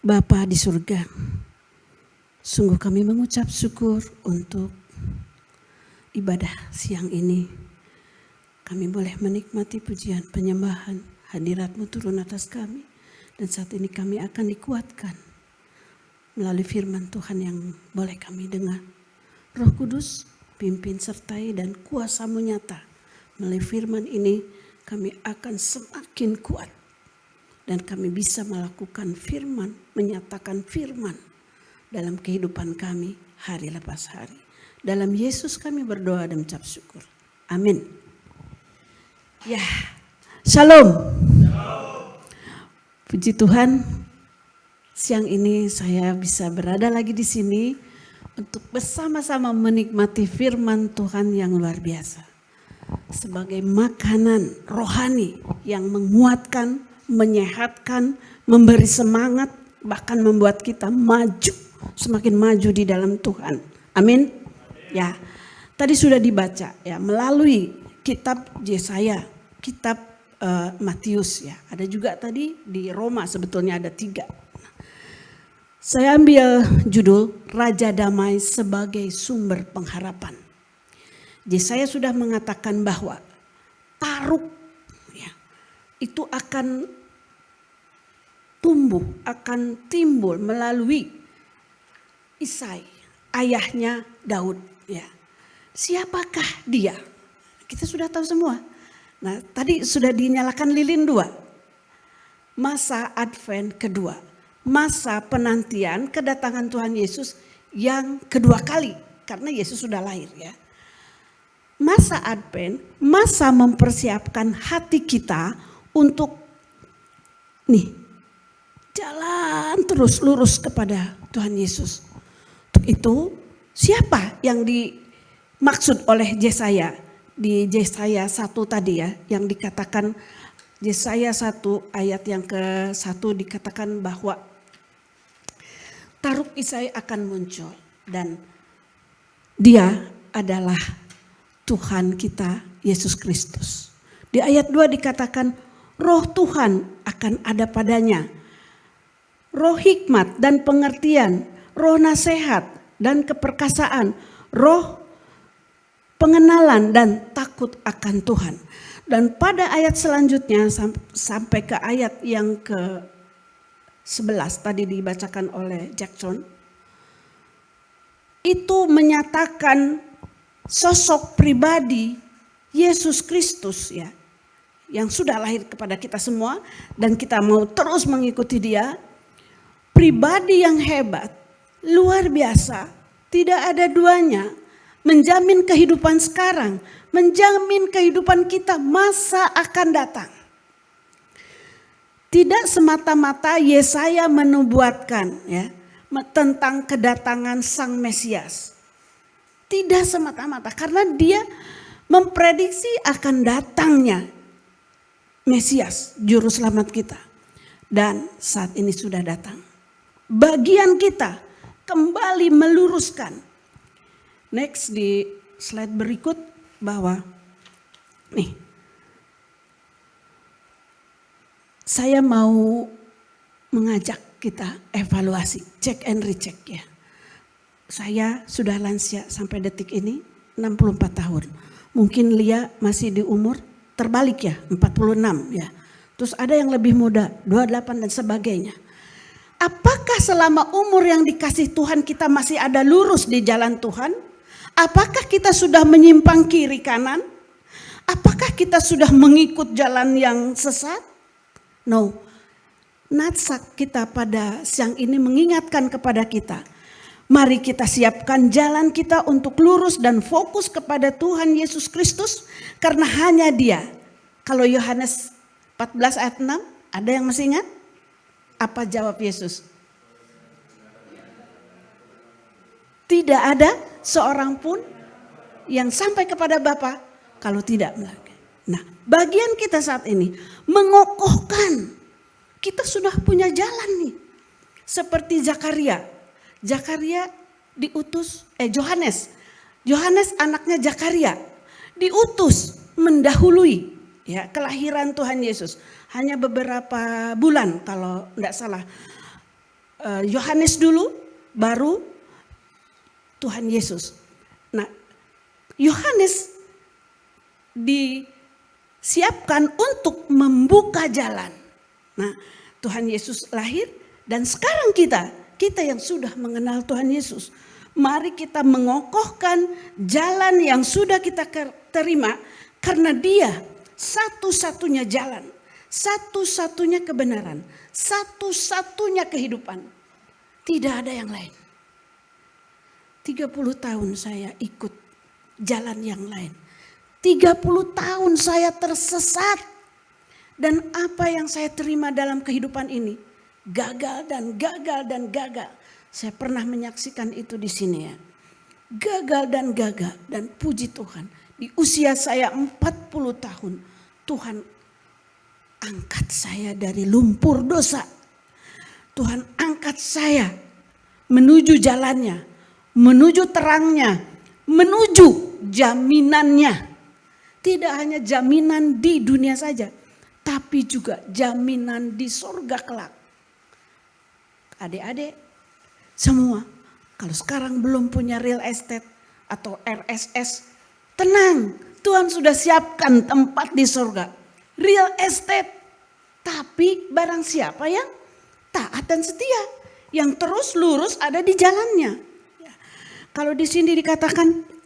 Bapa di surga, sungguh kami mengucap syukur untuk ibadah siang ini. Kami boleh menikmati pujian, penyembahan, hadirat-Mu turun atas kami. Dan saat ini kami akan dikuatkan melalui firman Tuhan yang boleh kami dengar. Roh Kudus, pimpin sertai dan kuasa-Mu nyata. Melalui firman ini kami akan semakin kuat. Dan kami bisa melakukan firman, menyatakan firman dalam kehidupan kami hari lepas hari. Dalam Yesus kami berdoa dan mengucap syukur. Amin. Ya, shalom. Puji Tuhan, siang ini saya bisa berada lagi di sini untuk bersama-sama menikmati firman Tuhan yang luar biasa. Sebagai makanan rohani yang menguatkan, menyehatkan, memberi semangat, bahkan membuat kita maju, semakin maju di dalam Tuhan. Amin. Ya, tadi sudah dibaca ya melalui kitab Yesaya, kitab Matius ya. Ada juga tadi di Roma, sebetulnya ada 3. Saya ambil judul Raja Damai sebagai sumber pengharapan. Yesaya sudah mengatakan bahwa taruk ya, itu akan tumbuh, akan timbul melalui Isai, ayahnya Daud. Ya. Siapakah dia? Kita sudah tahu semua. Nah, tadi sudah dinyalakan lilin 2. Masa Advent kedua. Masa penantian kedatangan Tuhan Yesus yang kedua kali. Karena Yesus sudah lahir ya. Masa Advent, masa mempersiapkan hati kita untuk jalan terus lurus kepada Tuhan Yesus. Untuk itu siapa yang dimaksud oleh Yesaya? Di Yesaya 1 tadi ya, yang dikatakan Yesaya 1 ayat yang ke-1 dikatakan bahwa taruk Isai akan muncul dan dia adalah Tuhan kita Yesus Kristus. Di ayat 2 dikatakan roh Tuhan akan ada padanya. Roh hikmat dan pengertian, roh nasihat dan keperkasaan, roh pengenalan dan takut akan Tuhan. Dan pada ayat selanjutnya sampai ke ayat yang ke-11 tadi dibacakan oleh Jackson. Itu menyatakan sosok pribadi Yesus Kristus ya. Yang sudah lahir kepada kita semua dan kita mau terus mengikuti dia. Pribadi yang hebat, luar biasa, tidak ada duanya, menjamin kehidupan sekarang, menjamin kehidupan kita masa akan datang. Tidak semata-mata Yesaya menubuatkan ya tentang kedatangan Sang Mesias. Tidak semata-mata karena dia memprediksi akan datangnya Mesias, juru selamat kita. Dan saat ini sudah datang. Bagian kita kembali meluruskan. Next di slide berikut bahwa saya mau mengajak kita evaluasi, check and recheck ya. Saya sudah lansia sampai detik ini 64 tahun. Mungkin Lia masih di umur terbalik ya 46 ya. Terus ada yang lebih muda 28 dan sebagainya. Apakah selama umur yang dikasih Tuhan kita masih ada lurus di jalan Tuhan? Apakah kita sudah menyimpang kiri kanan? Apakah kita sudah mengikut jalan yang sesat? No. Natsak kita pada siang ini mengingatkan kepada kita. Mari kita siapkan jalan kita untuk lurus dan fokus kepada Tuhan Yesus Kristus. Karena hanya dia. Kalau Yohanes 14 ayat 6, ada yang masih ingat? Apa jawab Yesus? Tidak ada seorang pun yang sampai kepada Bapa kalau tidak melalui. Nah, bagian kita saat ini mengokohkan. Kita sudah punya jalan nih. Seperti Zakaria. Zakaria diutus, Yohanes anaknya Zakaria diutus mendahului ya kelahiran Tuhan Yesus. Hanya beberapa bulan kalau tidak salah. Yohanes dulu, baru Tuhan Yesus. Nah, Yohanes disiapkan untuk membuka jalan. Nah, Tuhan Yesus lahir dan sekarang kita yang sudah mengenal Tuhan Yesus, mari kita mengokohkan jalan yang sudah kita terima karena Dia satu-satunya jalan, satu-satunya kebenaran, satu-satunya kehidupan. Tidak ada yang lain. 30 tahun saya ikut jalan yang lain. 30 tahun saya tersesat. Dan apa yang saya terima dalam kehidupan ini, gagal dan gagal dan gagal. Saya pernah menyaksikan itu di sini ya. Gagal dan gagal, dan puji Tuhan. Di usia saya 40 tahun, Tuhan angkat saya dari lumpur dosa. Tuhan angkat saya menuju jalannya, menuju terangnya, menuju jaminannya. Tidak hanya jaminan di dunia saja, tapi juga jaminan di surga kelak. Adik-adik semua, kalau sekarang belum punya real estate atau RSS, tenang, Tuhan sudah siapkan tempat di surga. Real estate, tapi barang siapa yang taat dan setia, yang terus lurus ada di jalannya. Kalau di sini dikatakan,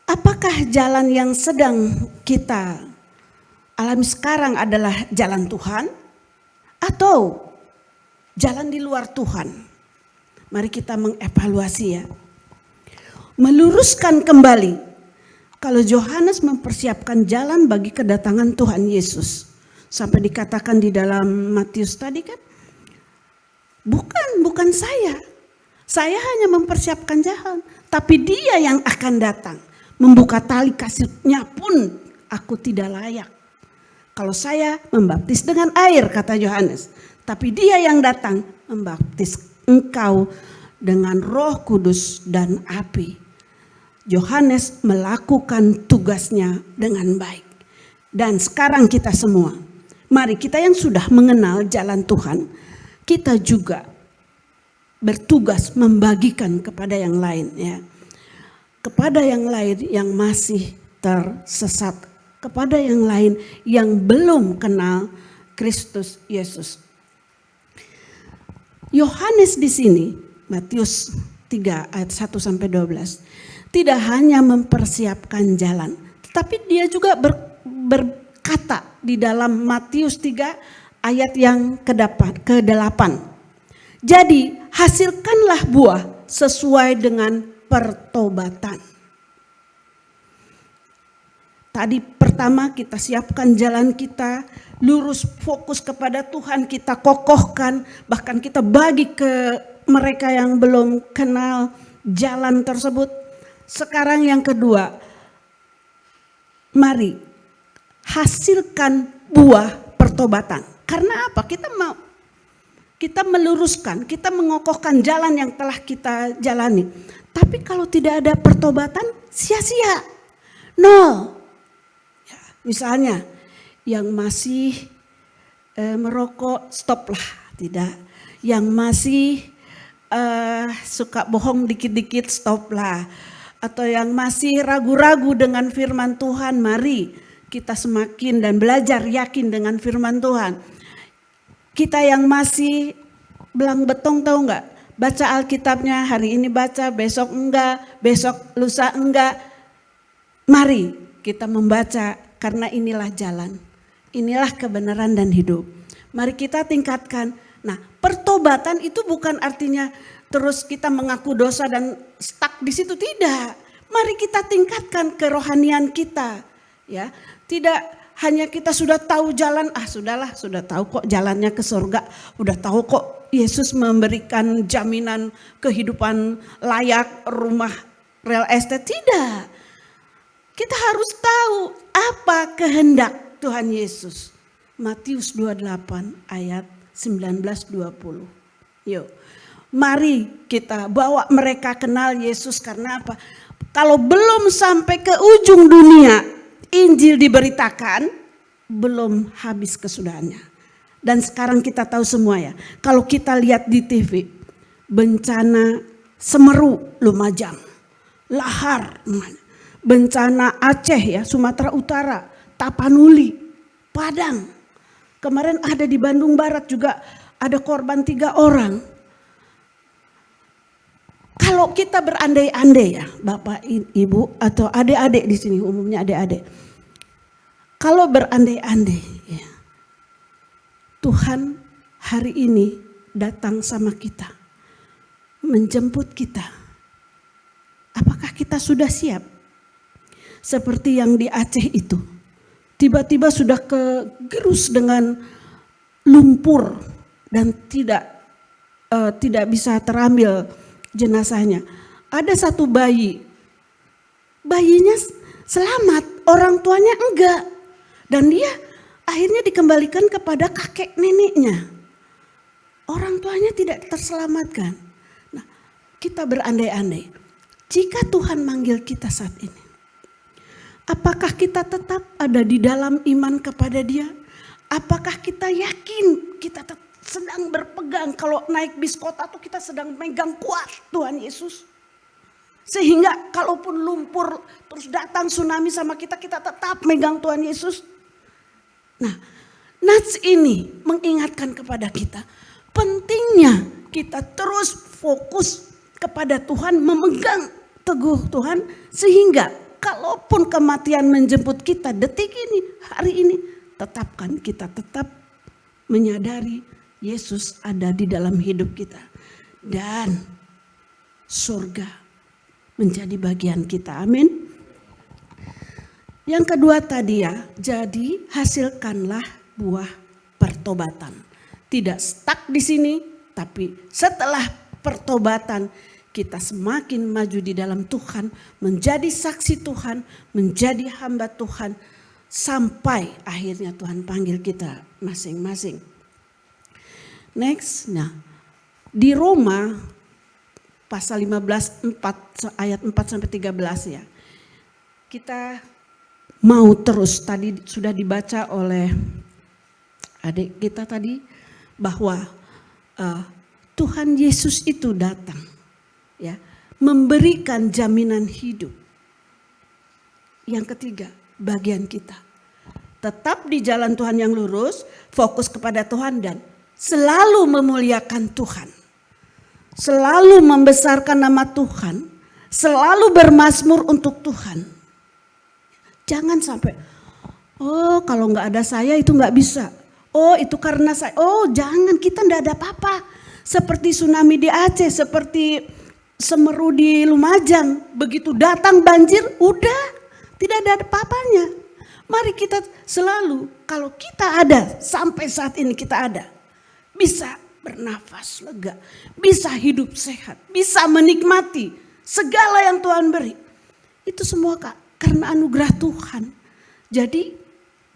apakah jalan yang sedang kita alami sekarang adalah jalan Tuhan atau jalan di luar Tuhan? Mari kita mengevaluasi ya. Meluruskan kembali. Kalau Yohanes mempersiapkan jalan bagi kedatangan Tuhan Yesus. Sampai dikatakan di dalam Matius tadi kan, bukan saya. Saya hanya mempersiapkan jalan, tapi Dia yang akan datang. Membuka tali kasihnya pun aku tidak layak. Kalau saya membaptis dengan air, kata Yohanes, tapi Dia yang datang membaptis engkau dengan Roh Kudus dan api. Yohanes melakukan tugasnya dengan baik. Dan sekarang kita semua, mari kita yang sudah mengenal jalan Tuhan, kita juga bertugas membagikan kepada yang lain ya. Kepada yang lain yang masih tersesat, kepada yang lain yang belum kenal Kristus Yesus. Yohanes di sini, Matius 3 ayat 1 sampai 12, tidak hanya mempersiapkan jalan, tetapi dia juga berkata di dalam Matius 3 ayat yang ke-8. Jadi hasilkanlah buah sesuai dengan pertobatan. Tadi pertama kita siapkan jalan kita, lurus fokus kepada Tuhan, kita kokohkan, bahkan kita bagi ke mereka yang belum kenal jalan tersebut. Sekarang yang kedua, mari hasilkan buah pertobatan. Karena apa? Kita meluruskan, kita mengokohkan jalan yang telah kita jalani. Tapi kalau tidak ada pertobatan, sia-sia. Nol. Ya, misalnya yang masih merokok, stoplah. Tidak. Yang masih suka bohong dikit-dikit, stoplah. Atau yang masih ragu-ragu dengan firman Tuhan, mari kita semakin dan belajar yakin dengan firman Tuhan. Kita yang masih belang betong, tahu enggak? Baca Alkitabnya, hari ini baca, besok enggak, besok lusa enggak. Mari kita membaca, karena inilah jalan. Inilah kebenaran dan hidup. Mari kita tingkatkan. Nah, pertobatan itu bukan artinya terus kita mengaku dosa dan stuck di situ, tidak. Mari kita tingkatkan kerohanian kita, ya. Tidak hanya kita sudah tahu jalan, sudahlah, sudah tahu kok jalannya ke surga, udah tahu kok Yesus memberikan jaminan kehidupan layak, rumah, real estate. Tidak. Kita harus tahu apa kehendak Tuhan Yesus. Matius 28 ayat 19-20. Yuk, mari kita bawa mereka kenal Yesus. Karena apa? Kalau belum sampai ke ujung dunia, Injil diberitakan, belum habis kesudahannya. Dan sekarang kita tahu semua ya, kalau kita lihat di TV, bencana Semeru, Lumajang, lahar, bencana Aceh ya, Sumatera Utara, Tapanuli, Padang. Kemarin ada di Bandung Barat juga ada korban 3 orang. Kalau kita berandai-andai ya, Bapak, Ibu atau adik-adik di sini, umumnya adik-adik. Kalau berandai-andai ya, Tuhan hari ini datang sama kita, menjemput kita. Apakah kita sudah siap? Seperti yang di Aceh itu. Tiba-tiba sudah kegerus dengan lumpur dan tidak bisa terambil jenazahnya. Ada satu bayi, bayinya selamat, orang tuanya enggak. Dan dia akhirnya dikembalikan kepada kakek neneknya. Orang tuanya tidak terselamatkan. Nah, kita berandai-andai, jika Tuhan manggil kita saat ini, apakah kita tetap ada di dalam iman kepada Dia? Apakah kita yakin kita sedang berpegang, kalau naik bis kota tuh kita sedang megang kuat Tuhan Yesus? Sehingga kalaupun lumpur terus datang tsunami sama kita, kita tetap megang Tuhan Yesus. Nah, nats ini mengingatkan kepada kita, pentingnya kita terus fokus kepada Tuhan, memegang teguh Tuhan, sehingga kalaupun kematian menjemput kita detik ini, hari ini, tetapkan kita tetap menyadari Yesus ada di dalam hidup kita. Dan surga menjadi bagian kita. Amin. Yang kedua tadi ya, jadi hasilkanlah buah pertobatan. Tidak stuck di sini, tapi setelah pertobatan kita semakin maju di dalam Tuhan, menjadi saksi Tuhan, menjadi hamba Tuhan, sampai akhirnya Tuhan panggil kita masing-masing. Next, nah di Roma pasal 15 ayat 4 sampai 13 ya. Kita mau terus, tadi sudah dibaca oleh adik kita tadi bahwa Tuhan Yesus itu datang ya, memberikan jaminan hidup. Yang ketiga, bagian kita tetap di jalan Tuhan yang lurus, fokus kepada Tuhan dan selalu memuliakan Tuhan, selalu membesarkan nama Tuhan, selalu bermazmur untuk Tuhan. Jangan sampai, oh kalau nggak ada saya itu nggak bisa, oh itu karena saya, oh jangan, kita nggak ada apa-apa. Seperti tsunami di Aceh, seperti Semeru di Lumajang, begitu datang banjir, udah tidak ada apa-apanya. Mari kita selalu, kalau kita ada, sampai saat ini kita ada, bisa bernafas lega, bisa hidup sehat, bisa menikmati segala yang Tuhan beri. Itu semua karena anugerah Tuhan. Jadi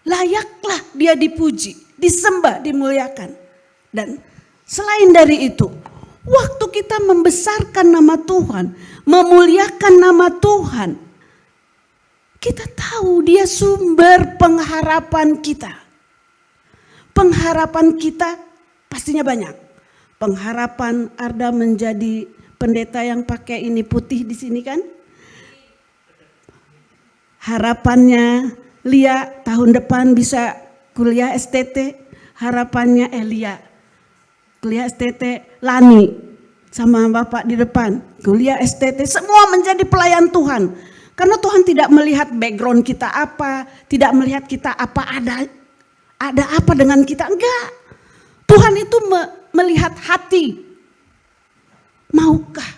layaklah dia dipuji, disembah, dimuliakan. Dan selain dari itu, waktu kita membesarkan nama Tuhan, memuliakan nama Tuhan, kita tahu dia sumber pengharapan kita. Pengharapan kita pastinya banyak. Pengharapan Arda menjadi pendeta yang pakai ini putih di sini kan? Harapannya Lia tahun depan bisa kuliah STT. Harapannya Lia kuliah STT, Lani sama Bapak di depan kuliah STT, semua menjadi pelayan Tuhan. Karena Tuhan tidak melihat background kita apa, tidak melihat kita apa ada apa dengan kita, enggak. Tuhan itu melihat hati. Maukah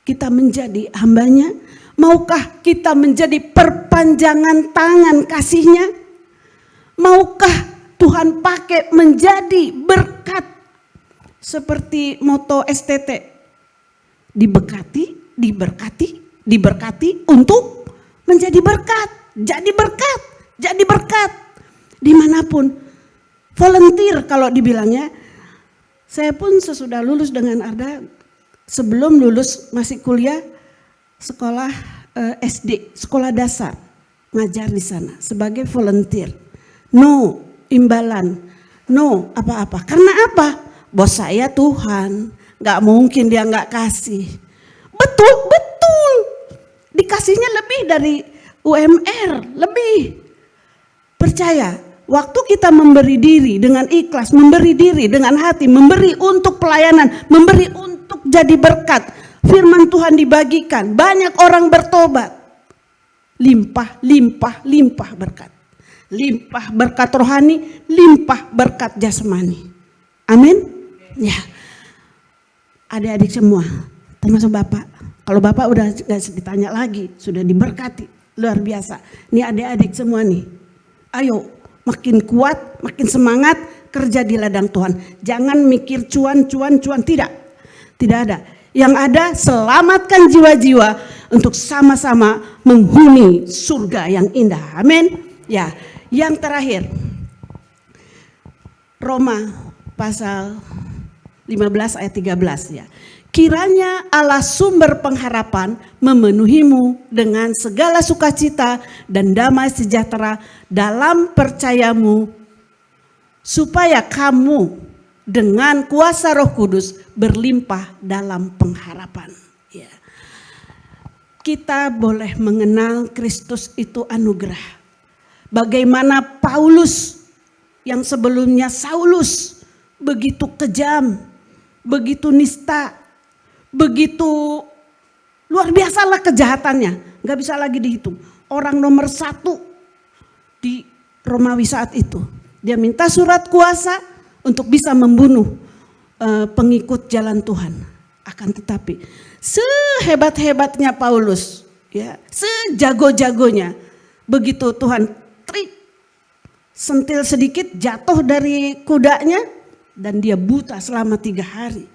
kita menjadi hambanya? Maukah kita menjadi perpanjangan tangan kasihnya? Maukah Tuhan pakai menjadi berkat? Seperti moto STT, diberkati, diberkati, diberkati untuk menjadi berkat. Jadi berkat, jadi berkat. Dimanapun, volunteer kalau dibilangnya. Saya pun sesudah lulus dengan Arda, sebelum lulus masih kuliah sekolah SD, sekolah dasar, ngajar di sana sebagai volunteer. No imbalan, No, apa-apa. Karena apa? Bos saya Tuhan, gak mungkin dia gak kasih. Betul, betul. Dikasihnya lebih dari UMR, lebih. Percaya, waktu kita memberi diri dengan ikhlas, memberi diri dengan hati, memberi untuk pelayanan, memberi untuk jadi berkat. Firman Tuhan dibagikan, banyak orang bertobat. Limpah, limpah, limpah berkat. Limpah berkat rohani, limpah berkat jasmani. Amin. Ya. Adik-adik semua, termasuk Bapak. Kalau Bapak udah gak ditanya lagi, sudah diberkati, luar biasa. Ini adik-adik semua nih. Ayo, makin kuat, makin semangat kerja di ladang Tuhan. Jangan mikir cuan, tidak. Tidak ada. Yang ada selamatkan jiwa-jiwa untuk sama-sama menghuni surga yang indah. Amin. Ya, yang terakhir. Roma pasal 15 ayat 13 ya. Kiranya Allah sumber pengharapan memenuhimu dengan segala sukacita dan damai sejahtera dalam percayamu, supaya kamu dengan kuasa Roh Kudus berlimpah dalam pengharapan. Ya. Kita boleh mengenal Kristus itu anugerah. Bagaimana Paulus yang sebelumnya Saulus begitu kejam, begitu nista, begitu luar biasalah kejahatannya, nggak bisa lagi dihitung. Orang nomor 1 di Romawi saat itu, dia minta surat kuasa untuk bisa membunuh pengikut jalan Tuhan. Akan tetapi sehebat-hebatnya Paulus, ya, sejago-jagonya, begitu Tuhan trik, sentil sedikit jatuh dari kudanya dan dia buta selama 3 hari.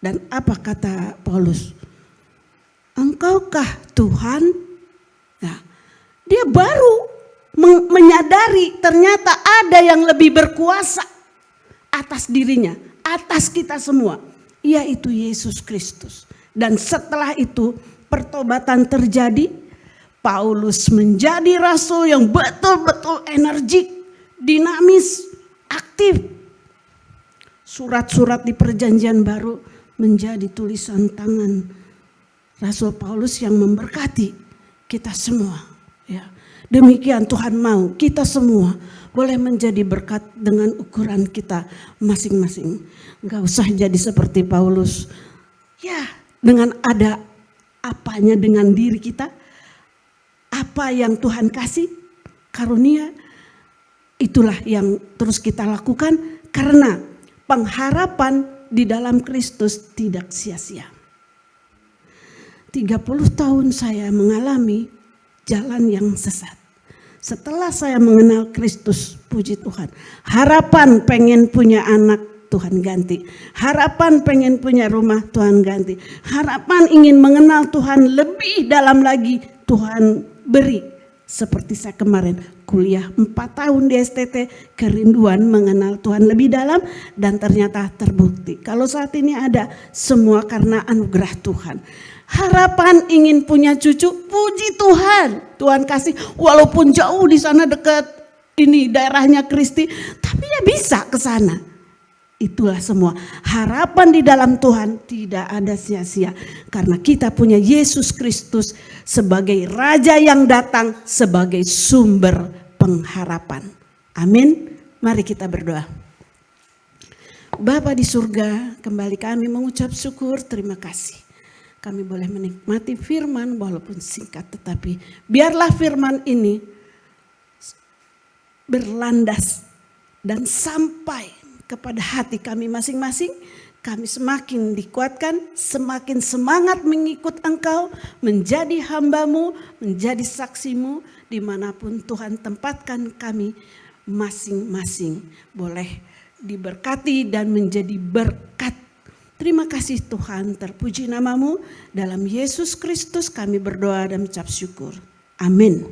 Dan apa kata Paulus? Engkaukah Tuhan? Nah, dia baru menyadari ternyata ada yang lebih berkuasa atas dirinya, atas kita semua, yaitu Yesus Kristus. Dan setelah itu pertobatan terjadi, Paulus menjadi rasul yang betul-betul energik, dinamis, aktif. Surat-surat di Perjanjian Baru menjadi tulisan tangan Rasul Paulus yang memberkati kita semua. Ya. Demikian Tuhan mau kita semua boleh menjadi berkat dengan ukuran kita masing-masing. Enggak usah jadi seperti Paulus. Ya, dengan ada apanya dengan diri kita, apa yang Tuhan kasih, karunia, itulah yang terus kita lakukan karena pengharapan di dalam Kristus tidak sia-sia. 30 tahun saya mengalami jalan yang sesat. Setelah saya mengenal Kristus, puji Tuhan. Harapan pengen punya anak, Tuhan ganti. Harapan pengen punya rumah, Tuhan ganti. Harapan ingin mengenal Tuhan lebih dalam lagi, Tuhan beri. Seperti saya kemarin kuliah 4 tahun di STT, kerinduan mengenal Tuhan lebih dalam dan ternyata terbukti. Kalau saat ini ada semua karena anugerah Tuhan. Harapan ingin punya cucu, puji Tuhan. Tuhan kasih walaupun jauh di sana dekat ini daerahnya Kristi, tapi ya bisa ke sana. Itulah semua harapan di dalam Tuhan tidak ada sia-sia. Karena kita punya Yesus Kristus sebagai Raja yang datang sebagai sumber pengharapan. Amin. Mari kita berdoa. Bapa di surga, kembali kami mengucap syukur, terima kasih. Kami boleh menikmati firman walaupun singkat, tetapi biarlah firman ini berlandas dan sampai kepada hati kami masing-masing. Kami semakin dikuatkan, semakin semangat mengikut Engkau, menjadi hamba-Mu, menjadi saksi-Mu dimanapun Tuhan tempatkan kami masing-masing. Boleh diberkati dan menjadi berkat. Terima kasih Tuhan, terpuji nama-Mu. Dalam Yesus Kristus kami berdoa dan mengucap syukur. Amin.